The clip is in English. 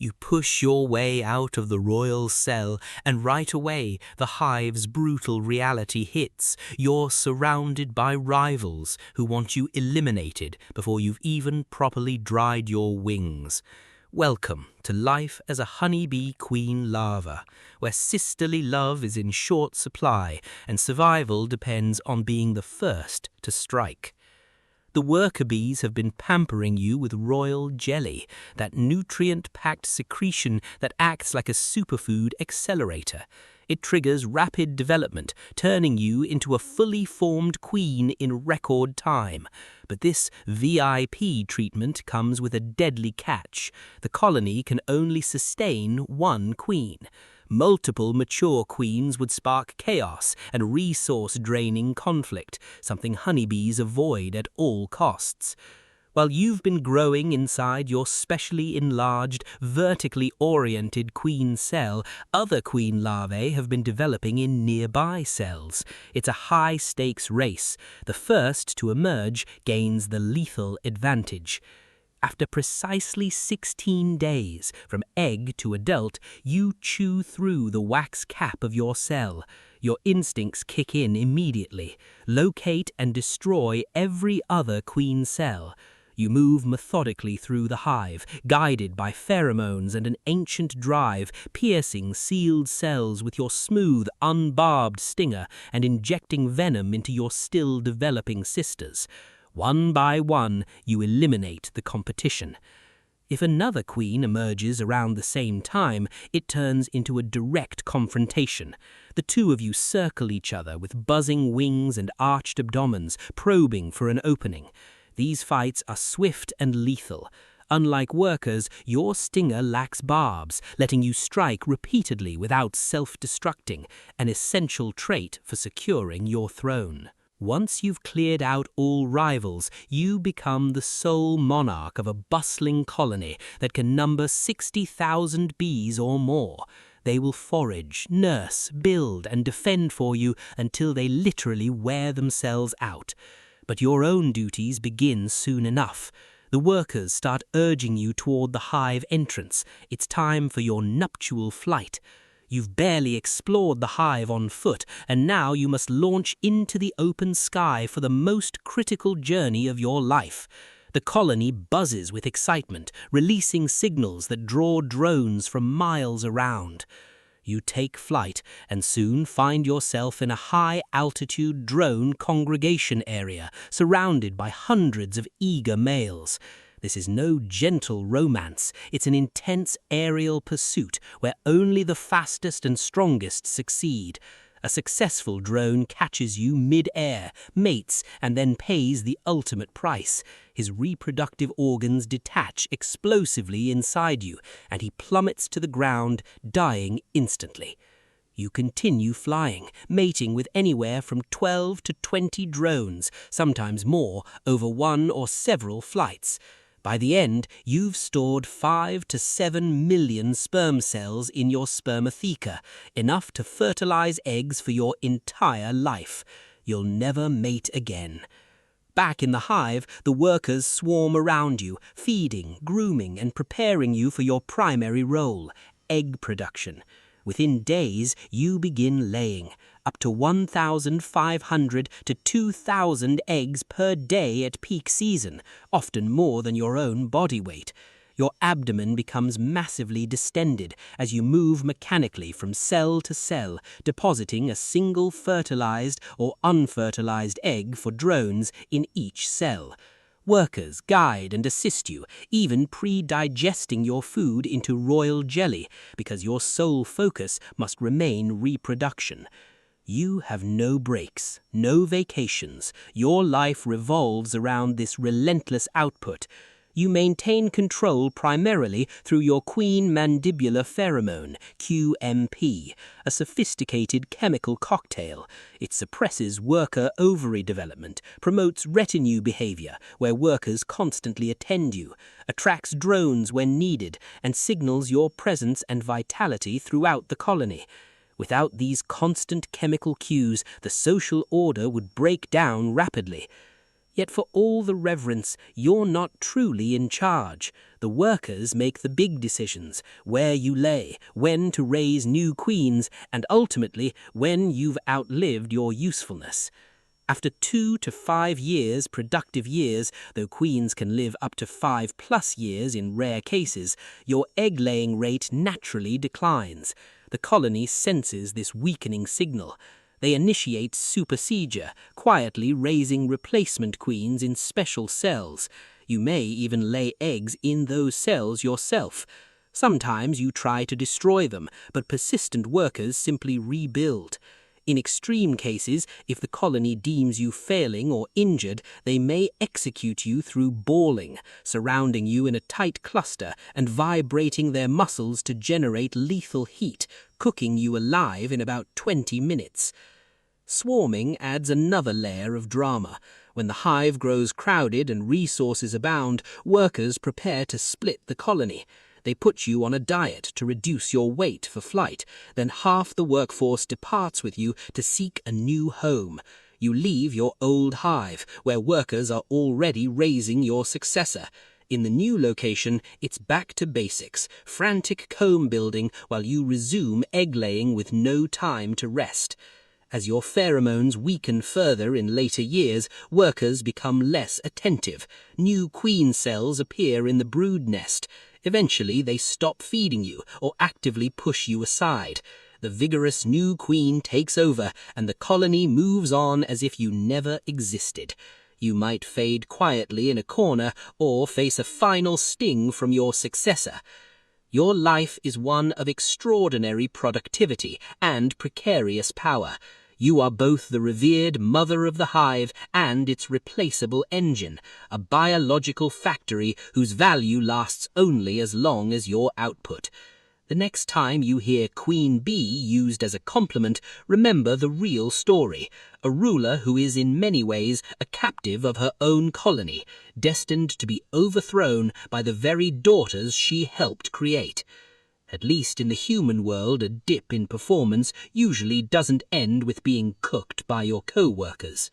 You push your way out of the royal cell, and right away the hive's brutal reality hits. You're surrounded by rivals who want you eliminated before you've even properly dried your wings. Welcome to life as a honeybee queen larva, where sisterly love is in short supply and survival depends on being the first to strike. The worker bees have been pampering you with royal jelly, that nutrient-packed secretion that acts like a superfood accelerator. It triggers rapid development, turning you into a fully formed queen in record time. But this VIP treatment comes with a deadly catch. The colony can only sustain one queen. Multiple mature queens would spark chaos and resource-draining conflict, something honeybees avoid at all costs. While you've been growing inside your specially enlarged, vertically oriented queen cell, other queen larvae have been developing in nearby cells. It's a high-stakes race. The first to emerge gains the lethal advantage. After precisely 16 days, from egg to adult, you chew through the wax cap of your cell. Your instincts kick in immediately. Locate and destroy every other queen cell. You move methodically through the hive, guided by pheromones and an ancient drive, piercing sealed cells with your smooth, unbarbed stinger and injecting venom into your still-developing sisters. One by one, you eliminate the competition. If another queen emerges around the same time, it turns into a direct confrontation. The two of you circle each other with buzzing wings and arched abdomens, probing for an opening. These fights are swift and lethal. Unlike workers, your stinger lacks barbs, letting you strike repeatedly without self-destructing, an essential trait for securing your throne. Once you've cleared out all rivals, you become the sole monarch of a bustling colony that can number 60,000 bees or more. They will forage, nurse, build, and defend for you until they literally wear themselves out. But your own duties begin soon enough. The workers start urging you toward the hive entrance. It's time for your nuptial flight. You've barely explored the hive on foot, and now you must launch into the open sky for the most critical journey of your life. The colony buzzes with excitement, releasing signals that draw drones from miles around. You take flight and soon find yourself in a high-altitude drone congregation area, surrounded by hundreds of eager males. This is no gentle romance, it's an intense aerial pursuit where only the fastest and strongest succeed. A successful drone catches you mid-air, mates, and then pays the ultimate price. His reproductive organs detach explosively inside you, and he plummets to the ground, dying instantly. You continue flying, mating with anywhere from 12 to 20 drones, sometimes more, over one or several flights. By the end, you've stored 5 to 7 million sperm cells in your spermatheca, enough to fertilize eggs for your entire life. You'll never mate again. Back in the hive, the workers swarm around you, feeding, grooming, and preparing you for your primary role, egg production. Within days, you begin laying, up to 1,500 to 2,000 eggs per day at peak season, often more than your own body weight. Your abdomen becomes massively distended as you move mechanically from cell to cell, depositing a single fertilized or unfertilized egg for drones in each cell. Workers guide and assist you, even pre-digesting your food into royal jelly, because your sole focus must remain reproduction. You have no breaks, no vacations. Your life revolves around this relentless output. You maintain control primarily through your queen mandibular pheromone, QMP, a sophisticated chemical cocktail. It suppresses worker ovary development, promotes retinue behavior, where workers constantly attend you, attracts drones when needed, and signals your presence and vitality throughout the colony. Without these constant chemical cues, the social order would break down rapidly. Yet for all the reverence, you're not truly in charge. The workers make the big decisions, where you lay, when to raise new queens, and ultimately when you've outlived your usefulness. After 2 to 5 years, productive years, though queens can live up to 5+ years in rare cases, your egg-laying rate naturally declines. The colony senses this weakening signal. They initiate supersedure, quietly raising replacement queens in special cells. You may even lay eggs in those cells yourself. Sometimes you try to destroy them, but persistent workers simply rebuild. In extreme cases, if the colony deems you failing or injured, they may execute you through balling, surrounding you in a tight cluster and vibrating their muscles to generate lethal heat, cooking you alive in about 20 minutes. Swarming adds another layer of drama. When the hive grows crowded and resources abound, workers prepare to split the colony. They put you on a diet to reduce your weight for flight. Then half the workforce departs with you to seek a new home. You leave your old hive, where workers are already raising your successor. In the new location, it's back to basics, frantic comb building while you resume egg-laying with no time to rest. As your pheromones weaken further in later years, workers become less attentive. New queen cells appear in the brood nest. Eventually, they stop feeding you or actively push you aside. The vigorous new queen takes over, and the colony moves on as if you never existed. You might fade quietly in a corner or face a final sting from your successor. Your life is one of extraordinary productivity and precarious power. You are both the revered mother of the hive and its replaceable engine, a biological factory whose value lasts only as long as your output. The next time you hear Queen Bee used as a compliment, remember the real story, a ruler who is in many ways a captive of her own colony, destined to be overthrown by the very daughters she helped create. At least in the human world, a dip in performance usually doesn't end with being cooked by your co-workers.